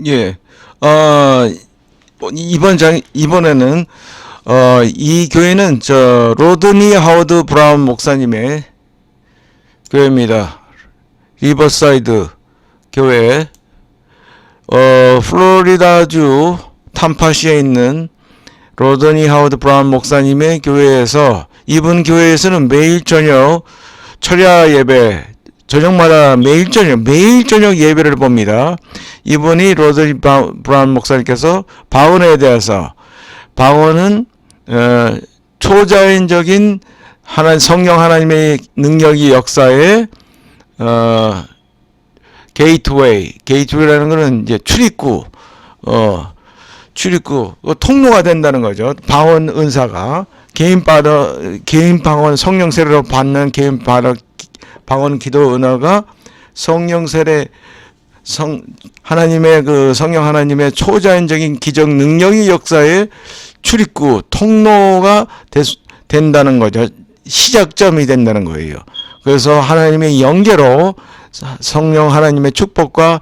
예. 이번에는 이 교회는 로드니 하워드 브라운 목사님의 교회입니다. 리버사이드 교회. 플로리다주 탐파시에 있는 로드니 하워드 브라운 목사님의 교회에서, 이분 교회에서는 매일 저녁 철야 예배, 저녁마다 매일 저녁 예배를 봅니다. 이분이 로드니 브라운 목사님께서 방언에 대해서, 방언은 초자연적인 성령 하나님의 능력이 역사에 게이트웨이라는 것은 이제 출입구, 통로가 된다는 거죠. 방언 은사가 개인 방언 성령 세례로 받는 방언 기도 은혜가 성령 세례 하나님의 성령 하나님의 초자연적인 기적 능력이 역사의 출입구, 통로가 된다는 거죠. 시작점이 된다는 거예요. 그래서 하나님의 영계로 성령 하나님의 축복과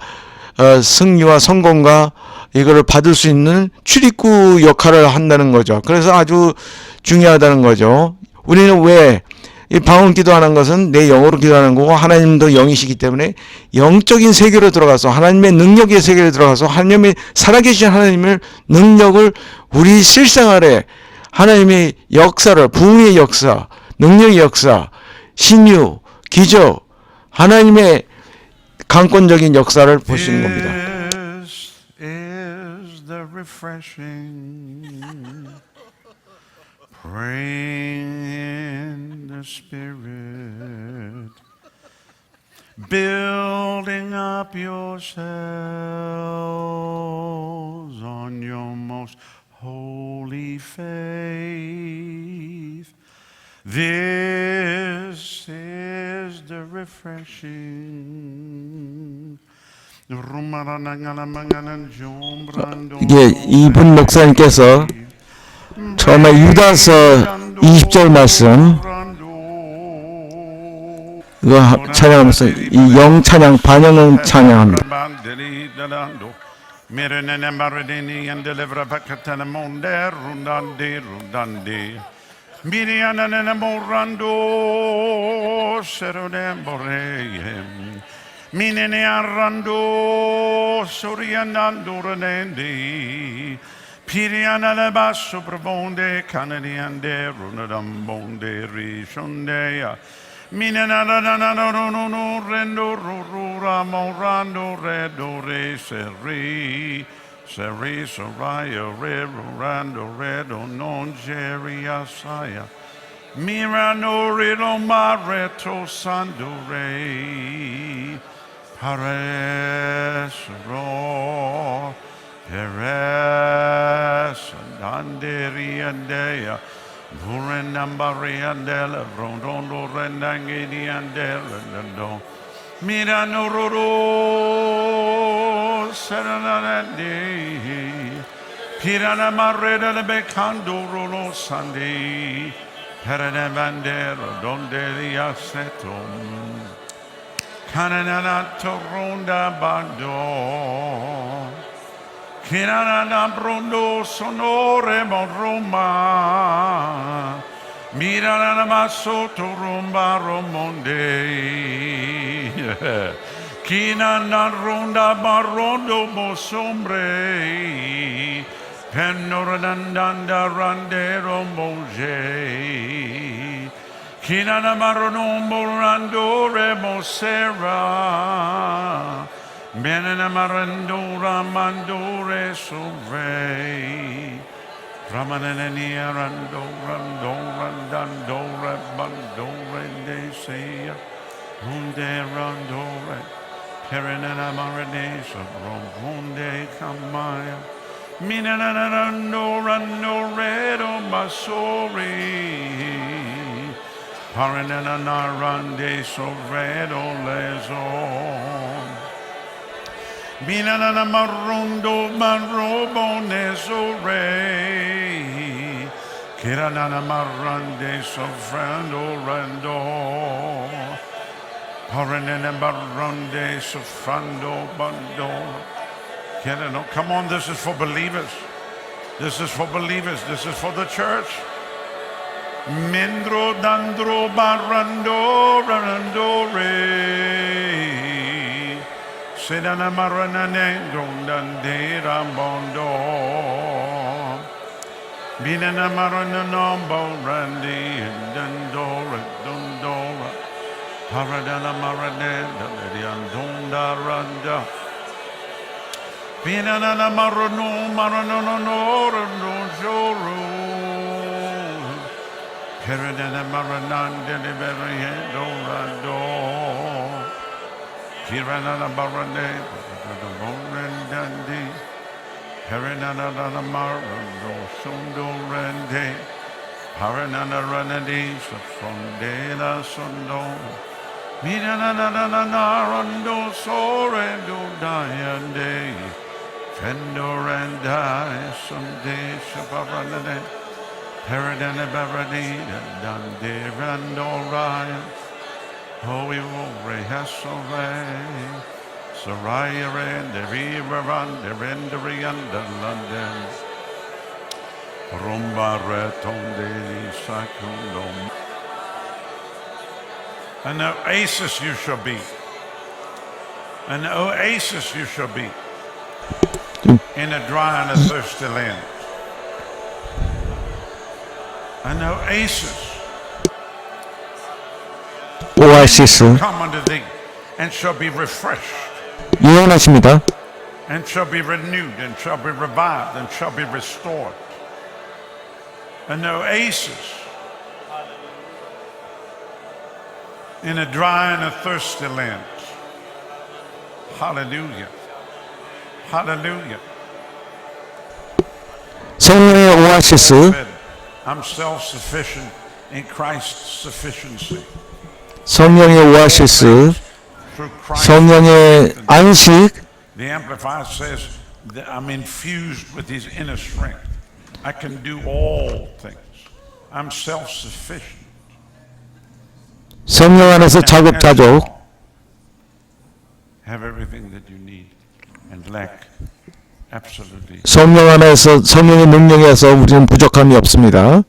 승리와 성공과 이거를 받을 수 있는 출입구 역할을 한다는 거죠. 그래서 아주 중요하다는 거죠. 우리는 왜 이 방언 기도하는 것은 내 영으로 기도하는 거고, 하나님도 영이시기 때문에 영적인 세계로 들어가서 하나님의 능력의 세계로 들어가서 하나님의 살아계신 하나님의 능력을 우리 실생활에, 하나님의 역사를, 부흥의 역사, 능력의 역사, 신유, 기적, 하나님의 강권적인 역사를 보시는 겁니다. This is the refreshing, praying in the Spirit, building up yourselves on your most holy faith. This is the refreshing. 이게 이분 목사님께서 처음에 유다서 20절 말씀 이거 찬양하면서 이 영 찬양, 반영은 찬양합니다. Minene arrando soriandando renendi Piriana le basso profonde canadiande runadambonde rishondea Minena no rendo rura morando redo re seri soraya re rando redo non geria saya Mirano rido mareto sando re Pares ro Peres Danderi andea Burenambari andela Rondondo rendangedi andela Lando Mirano roro Serenade Pirana marreda le becando rolo sandi Perene bandero donde riassetum Cananato ronda bando Kinana brondo sonore mon Roma Mirana maso to rumba romonde Kinana ronda barondo mo sombre Penorandanda randero monge Kinana marono morandore mosera Benana marandora mandore sovre Ramanania randore bandore de sea Hunde randore Perenana maranesa Ronde kamaya Minanando rando redo masori Paranana rande sovredo leson Minanana marondo manrobo nesore Kiranana marande sofrando rando Paranana marande sofrando bando Come on, this is for believers. This is for believers. This is for the church. Mindro dandro barando rando re. Sedana maranane gondande rambondo. Binana marana randi dandora dondora. Paradana marane dandanda randa. Binana marano no joro. Paradana marananda liberi dorado. Kirana barane dandi. Paranana marano sundo rende. Paranana ranadi sondela sondo. Minana rondo sorendo diande. Fendor and I someday shabaranade. Paradana baradina dande randoraya. Oh, we will rehasove. Soraya and the river and the rendering under London. Rumba retonde sacundum. An oasis you shall be. An oasis you shall be. In a dry and a thirsty land. An oasis. 오아시스 Come unto thee and shall be refreshed. 유언하십니다. And shall be renewed, and shall be revived, and shall be restored. An oasis in a dry and a thirsty land. Hallelujah. Hallelujah. 성령의 오아시스, I'm self-sufficient in Christ's sufficiency. 성령의 오아시스, Through Christ. 성령의 안식, The Amplifier says that I'm infused with his inner strength. I can do all things. I'm self-sufficient. 성령 안에서 자급자족, Have everything that you need and lack absolutely. 성령 안에서 성령의 능력에서 우리는 부족함이 없습니다.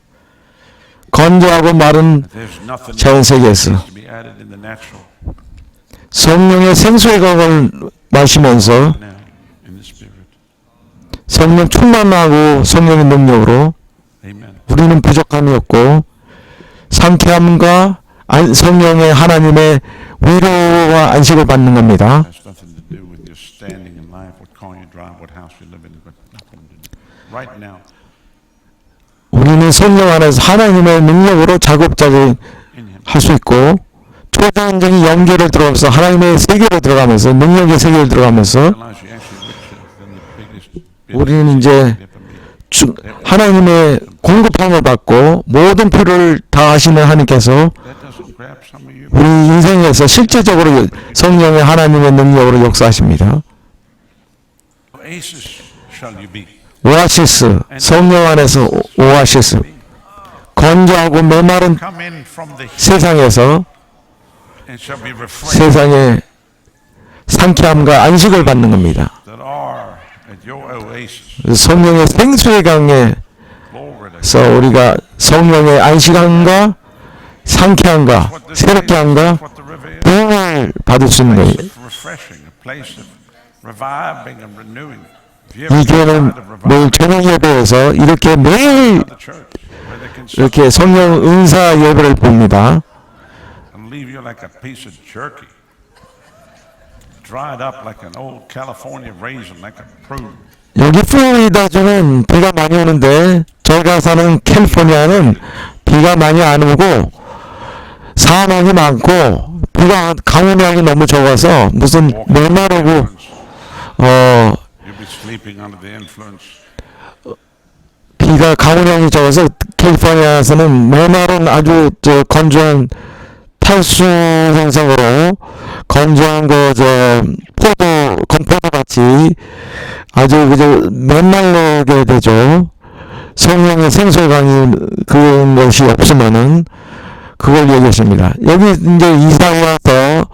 건조하고 마른 There's nothing 자연 세계에서 to be added in the natural 성령의 생수의 강을 마시면서 now in the spirit. 성령 충만하고 성령의 능력으로 Amen. 우리는 부족함이 없고 상쾌함과 성령의 하나님의 위로와 안식을 받는 겁니다. Has nothing to do with your standing in life, what car you drive, what house you live in. Got nothing to do. Right now, 우리는 성령 안에서 하나님의 능력으로 작업자를 in Him. 할 수 있고 초자연적인 연결을 들어가면서 하나님의 세계로 들어가면서 능력의 세계로 들어가면서 Realize you're actually richer than the biggest 우리는 이제 하나님의 공급함을 받고 모든 필요를 다 하시는 하나님께서 That doesn't grab some of you. 우리 인생에서 실제적으로 성령의 하나님의 능력으로 역사하십니다. Oasis shall you be. 오아시스, 성령 안에서 오아시스, 건조하고 메마른 Come in from the heat 세상에서 and shall be refreshed 세상의 상쾌함과 안식을 받는 겁니다. that are at your oasis. 성령의 생수의 강에서 Glory to God. 우리가 성령의 안식함과 상쾌함과 What this is, 새롭게함과 what the river is. 부흥을 받을 수 있는 A 거예요. place of refreshing, a place of reviving and renewing. If you ever 이 교회는 tried to 매일 revive 저녁 예배에서 이렇게 매일 the church, where they can 이렇게 성령 은사 예배를 봅니다. and leave you like a piece of jerky, dried up like an old California raisin, like a prune. 여기 플로리다주는 비가 많이 오는데 저희가 사는 캘리포니아는 비가 많이 안 오고 사막이 많고 비가 강우량이 너무 적어서 무슨 메마르고 You'll be sleeping under the influence. 비가 강우량이 적어서 캘리포니아에서는 메마른 아주 건조한 탈수 현상으로 건조한 건포도 같이 아주 그저 메말르게 되죠. 성령의 생수의 강이 그런 것이 없으면은 그걸 얘기하십니다. 여기 이제 이사야서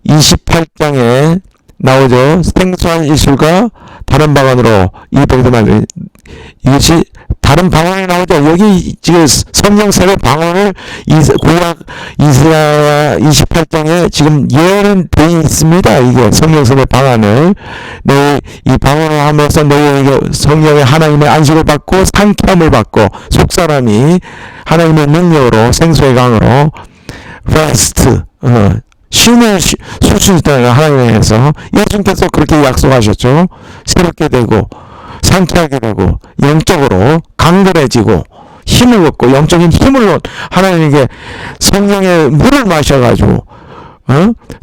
28장에 나오죠. 생소한 이술과 다른 방언으로 이백도 말을 이것이 다른 방언이 나오죠. 여기 지금 성령 세례 방언을 구약 이사야 28장에 지금 예언되어 있습니다. 이게 성령 세례 방언을 이 방언을 하면서 너희에게 성령의 하나님의 안식을 받고 상쾌함을 받고 속사람이 하나님의 능력으로 생수의 강으로 rest 쉼을 쉴 수 있다는 하나님에서 예수님께서 그렇게 약속하셨죠. 새롭게 되고 상쾌하게 되고 영적으로 강건해지고 힘을 얻고 영적인 힘을 하나님에게 성령의 물을 마셔가지고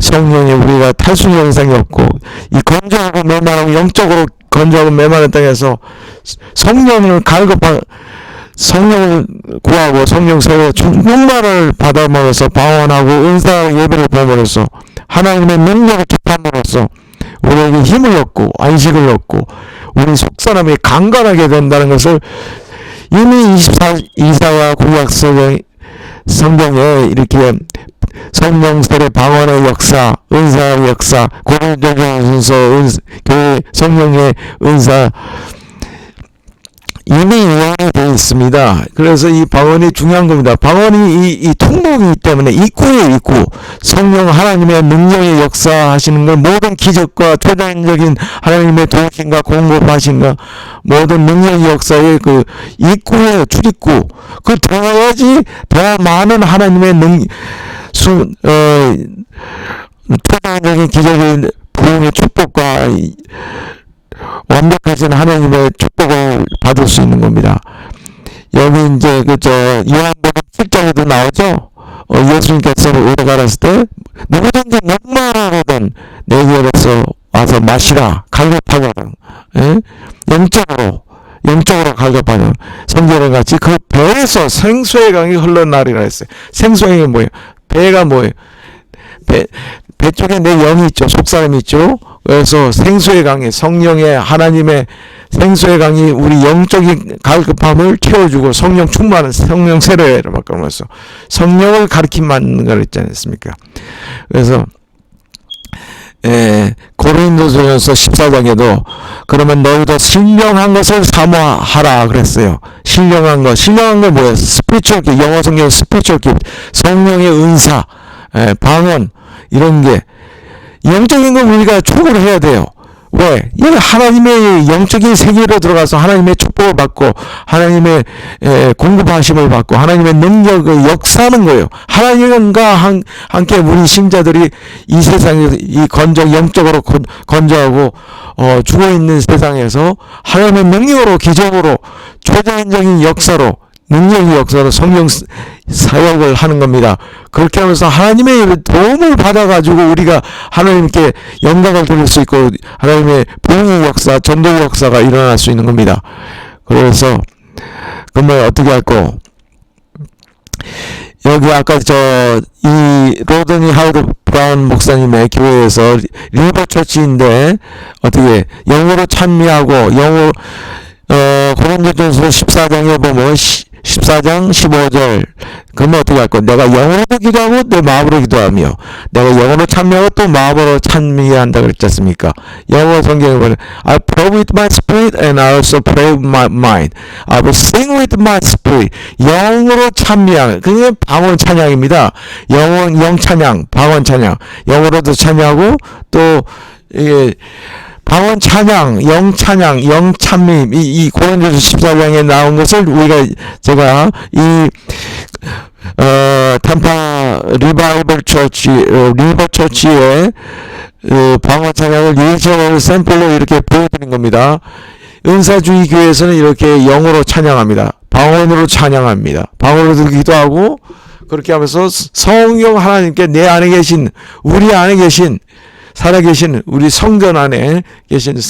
성령이 우리가 탈수 현상이 없고 이 건조하고 메마르고 영적으로 건조하고 메마른 땅에서 성령을 성령을 구하고 성령 세례 충만을 받아먹어서 방언하고 은사 예배를 보므로써 하나님의 능력을 접함으로써 우리에게 힘을 얻고 안식을 얻고 우리 속사람이 강건하게 된다는 것을 이미 이사야 구약 성경에 이렇게 성령 세례 방언의 역사, 은사의 역사, 고린도전서 교회 성령의 은사 이미 예언이 되어 있습니다. 그래서 이 방언이 중요한 겁니다. 방언이 이 통로이기 때문에 입구에 있고 성령 하나님의 능력의 역사하시는 걸 모든 기적과 초자연적인 하나님의 도우심과 공급하신가 모든 능력의 역사의 그 입구에 출입구 그 들어야지 더 많은 하나님의 초자연적인 기적의 부흥의 축복과 완벽하신 하나님의 축복을 받을 수 있는 겁니다. 여기 이제 요한복음 7장에도 나오죠. 예수님께서 오래가셨을 때 누구든지 목마르거든 내게로서 와서 마시라 갈급하거든 영적으로 갈급하는 성경과 같이 그 배에서 생수의 강이 흘러나리라 했어요. 생수의 강이 뭐예요? 배가 뭐예요? 배 쪽에 내 영이 있죠. 속사람이 있죠. 그래서 생수의 강이 성령의 하나님의 생수의 강이 우리 영적인 갈급함을 채워주고 성령 충만한 성령 세례를 바꾸면서 성령을 가리킴만 그랬지 않습니까? 그래서 고린도전서 14장에도 그러면 너희도 신령한 것을 사모하라 그랬어요. 신령한 거 뭐예요? 스피리추얼 기ft, 영어 성경 스피리추얼 기ft, 성령의 은사, 방언 이런 게 영적인 건 우리가 촉구를 해야 돼요. 왜? 이건 하나님의 영적인 세계로 들어가서 하나님의 축복을 받고 하나님의 공급하심을 받고 하나님의 능력을 역사하는 거예요. 하나님과 함께 우리 신자들이 이 세상에 이 영적으로 건조하고 죽어있는 세상에서 하나님의 능력으로 기적으로 초자연적인 역사로 능력의 역사로 성령 사역을 하는 겁니다. 그렇게 하면서 하나님의 도움을 받아가지고 우리가 하나님께 영광을 돌릴 수 있고 하나님의 부흥의 역사, 전도의 역사가 일어날 수 있는 겁니다. 그래서 그러면 어떻게 할까? 여기 아까 이 로드니 하우드 브라운 목사님의 교회에서 리버 처치인데 어떻게 영어로 찬미하고 영어 고린도전서 14장에 보면 14장 15절 그러면 어떻게 할 거야? 내가 영어로도 기도하고 내 마음으로 기도하며 내가 영어로 찬미하고 또 마음으로 찬미한다 그랬지 않습니까? 영어 성경에 보면 I pray with my spirit and I also pray with my mind. I will sing with my spirit. 영어로 찬미하는 그게 방언 찬양입니다. 영 찬양, 방언 찬양. 영어로도 찬양하고 또 이게 방언 찬양, 영 찬양, 영 찬미, 이 고린도서 14장에 나온 것을 제가 템파 리바이벌 처치의 방언 찬양을 예시로 샘플로 이렇게 보여드린 겁니다. 은사주의 교회에서는 이렇게 영어로 찬양합니다. 방언으로 찬양합니다. 방언으로도 기도하고 그렇게 하면서 성령 하나님께 내 안에 계신, 우리 안에 계신 살아계신 우리 성전 안에 계신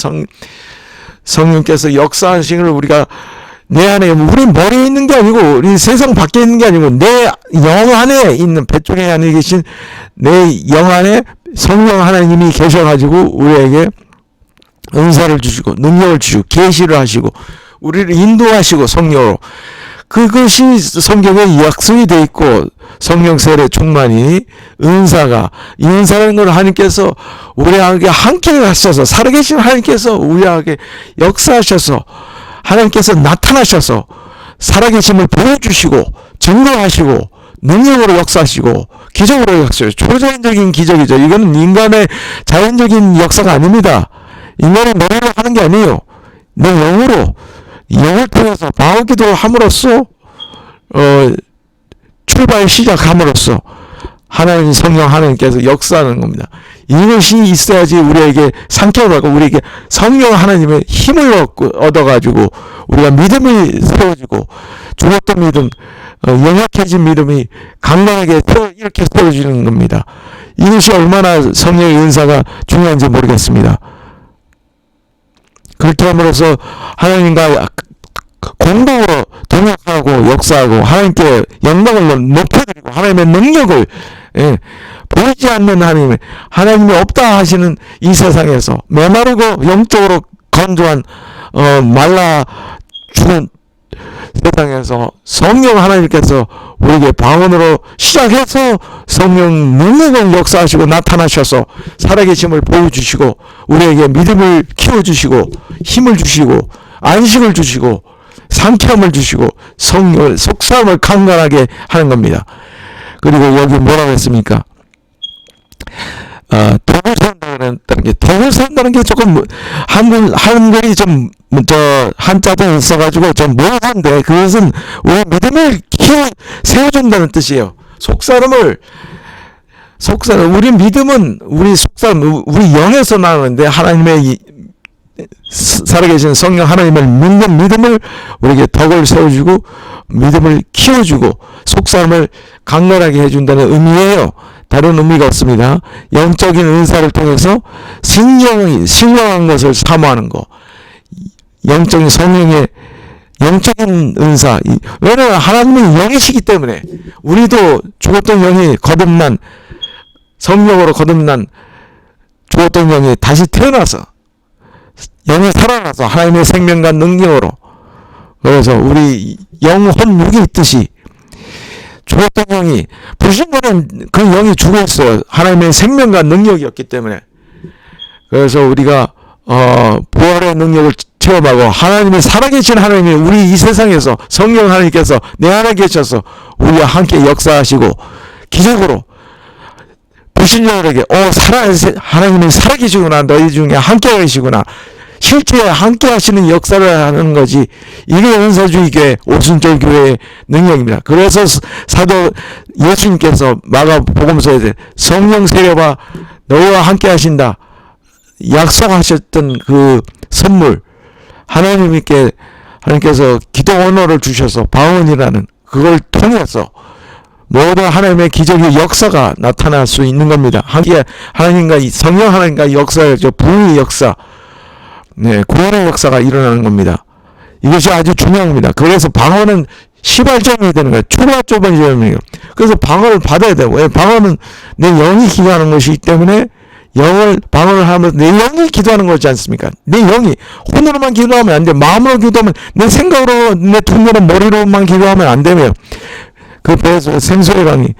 성령께서 역사하신 걸 우리가 내 안에 우리 머리에 있는 게 아니고 우리 세상 밖에 있는 게 아니고 내 영 안에 있는 배 쪽에 안에 계신 내 영 안에 성령 하나님이 계셔가지고 우리에게 은사를 주시고 능력을 주시고 계시를 하시고 우리를 인도하시고 성령으로 그것이 성경에 약속이 되어 있고 성령 세례 충만이 은사가 이 은사라는 걸 하나님께서 우리에게 함께 하셔서 살아계신 하나님께서 우리에게 역사하셔서 하나님께서 나타나셔서 살아계심을 보여주시고 증거하시고 능력으로 역사하시고 기적으로 역사하시고 초자연적인 기적이죠. 이거는 인간의 자연적인 역사가 아닙니다. 인간의 머리로 하는 게 아니에요. 내 영으로 영을 통해서 방언기도를 함으로써 출발 시작함으로써 하나님 성령 하나님께서 역사하는 겁니다. 이것이 있어야지 우리에게 상처를 받고 우리에게 성령 하나님의 힘을 얻어가지고 우리가 믿음이 세워지고 죽었던 믿음, 영약해진 믿음이 강건하게 이렇게 세워지는 겁니다. 이것이 얼마나 성령의 은사가 중요한지 모르겠습니다. 그렇게 함으로써 하나님과 공동으로 동역하고 역사하고 하나님께 영광을 높여드리고 하나님의 능력을 보이지 않는 하나님이 없다 하시는 이 세상에서 메마르고 영적으로 건조한 말라 죽은 세상에서 성령 하나님께서 우리에게 방언으로 시작해서 성령 능력을 역사하시고 나타나셔서 살아계심을 보여주시고 우리에게 믿음을 키워주시고 힘을 주시고 안식을 주시고 상쾌함을 주시고 성령을 속삭임을 강건하게 하는 겁니다. 그리고 여기 뭐라고 했습니까? 덕을 산다는 게 덕을 산다는 게 조금 한글이 좀 한자도 있어가지고 좀 모호한데 그것은 우리 믿음을 세워준다는 뜻이에요. 우리 믿음은 우리 우리 영에서 나오는데 하나님의 살아계신 성령 하나님을 믿는 믿음을 우리에게 덕을 세워주고 믿음을 키워주고 속사람을 강건하게 해준다는 의미예요. 다른 의미가 없습니다. 영적인 은사를 통해서 신령한 것을 사모하는 거. 영적인 성령의 영적인 은사. 왜냐하면 하나님은 영이시기 때문에 우리도 죽었던 영이 거듭난 성령으로 거듭난 죽었던 영이 다시 태어나서 영이 살아나서 하나님의 생명과 능력으로 그래서 우리 영혼 육이 있듯이 죽었던 영이 불신자는 그 영이 죽었어요. 하나님의 생명과 능력이었기 때문에 그래서 우리가 부활의 능력을 체험하고 하나님이 살아계신 하나님이 우리 이 세상에서 성령 하나님께서 내 안에 계셔서 우리와 함께 역사하시고 기적으로 불신자들에게 하나님이 살아계시구나 너희 중에 함께 계시구나 실제 함께 하시는 역사를 하는 거지. 이게 은사주의 교회 오순절 교회의 능력입니다. 그래서 사도 예수님께서 마가복음서에 성령 세례와 너희와 함께 하신다 약속하셨던 그 선물 하나님께서 기도 언어를 주셔서 방언이라는 그걸 통해서 모든 하나님의 기적의 역사가 나타날 수 있는 겁니다. 함께 하나님과 성령 하나님과 역사의 부흥의 역사 구원의 역사가 일어나는 겁니다. 이것이 아주 중요합니다. 그래서 방언은 시발점이 되는 거예요. 초발점이에요. 그래서 방언을 받아야 돼요. 왜? 방언은 내 영이 기도하는 것이기 때문에 방언을 하면서 내 영이 기도하는 거지 않습니까? 내 영이 혼으로만 기도하면 안 돼. 마음으로 기도하면 내 생각으로 내 눈으로 머리로만 기도하면 안 되며 그 배에서 생수의 강을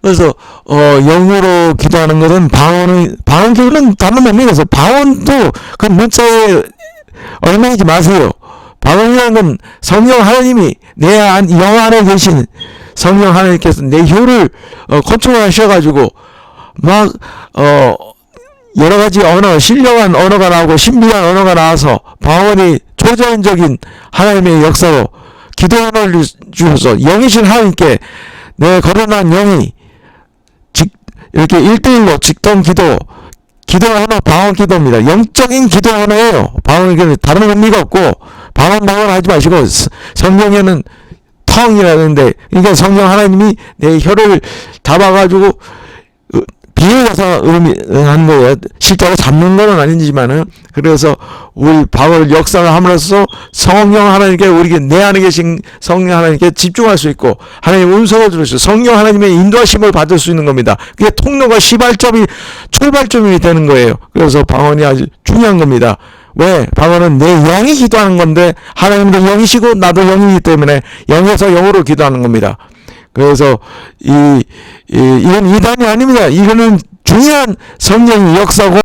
그래서 영으로 기도하는 것은 방언 기도는 다른 의미에서 방언도 그 문자에 얽매이지 마세요. 방언이라는 건 성령 하나님이 내 영 안에 계신 성령 하나님께서 내 혀를 컨트롤하셔가지고 막 여러 가지 언어, 신령한 언어가 나오고 신비한 언어가 나와서 방언이 초자연적인 하나님의 역사로 기도 언어를 주셔서 영이신 하나님께 내 거듭난 영이 이렇게 1대1로 직통 기도 언어 방언 기도입니다. 영적인 기도 언어예요. 방언 기도는 다른 의미가 없고 방언 하지 마시고 성경에는 텅이라는데 그러니까 성령 하나님이 내 혀를 잡아가지고 비유해서 의미한 거예요. 실제로 잡는 건 아니지만은 그래서 우리 방언을 역사를 함으로써 성령 하나님께 우리에게 내 안에 계신 성령 하나님께 집중할 수 있고 하나님의 음성을 들을 수 있고 성령 하나님의 인도하심을 받을 수 있는 겁니다. 그게 통로가 출발점이 되는 거예요. 그래서 방언이 아주 중요한 겁니다. 왜? 방언은 내 영이 기도하는 건데 하나님도 영이시고 나도 영이기 때문에 영에서 영으로 기도하는 겁니다. 그래서 이건 이단이 아닙니다. 이거는 중요한 성령의 역사고